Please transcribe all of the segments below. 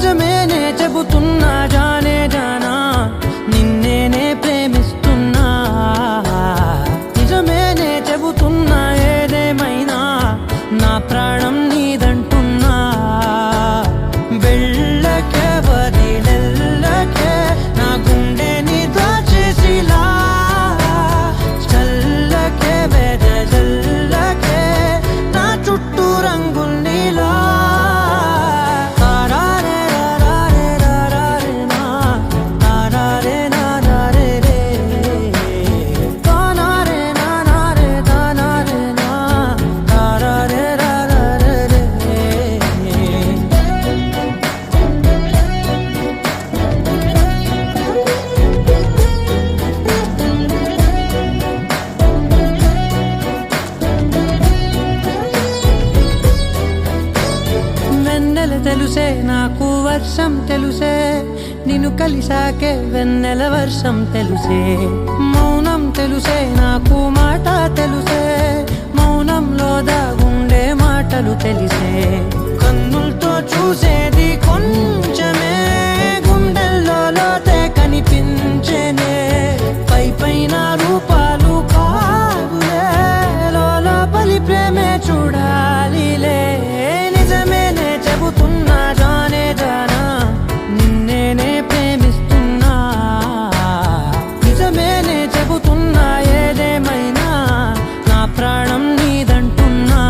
నిజమేనే చెబుతున్నా జానే జానా నిన్నేనే ప్రేమిస్తున్నా నిజమేనే చెబుతున్నా ఏదేమైనా నా ప్రాణం నీదంటున్నా వెళ్ళకే వదిలెళ్ళకే నా గుండెని దాచేసిలా చల్లకే వెదజల్లకే నా చుట్టూ రంగుల్నిలా తెలుసే నాకు వర్షం తెలుసే నిన్ను కలిసాకే వెన్నెల వర్షం తెలుసే మౌనం తెలుసే నాకు మాట తెలుసే మౌనంలో దాగుండే మాటలు తెలిసే కన్నులతో చూసేది కొంచెమే గుండెల్లో లోతే కనిపించేనే పై పైన రూపాలు కాదులే లోపలి ప్రేమే చూడాలిలే నిజమేనే చెబుతున్నా జానే జానా నిన్నేనే ప్రేమిస్తున్నా నిజమేనే చెబుతున్నా ఏదేమైనా నా ప్రాణం నీదంటున్నా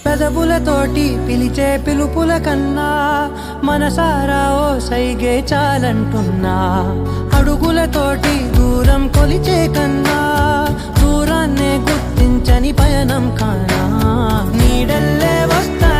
పెదవులతోటి పిలిచే పిలుపుల కన్నా మనసారా ఓ సైగే చాలంటున్నా అడుగులతోటి దూరం కొలిచే కన్నా దూరాన్నే గుర్తించని పయనం కానా నీడల్లే వస్తా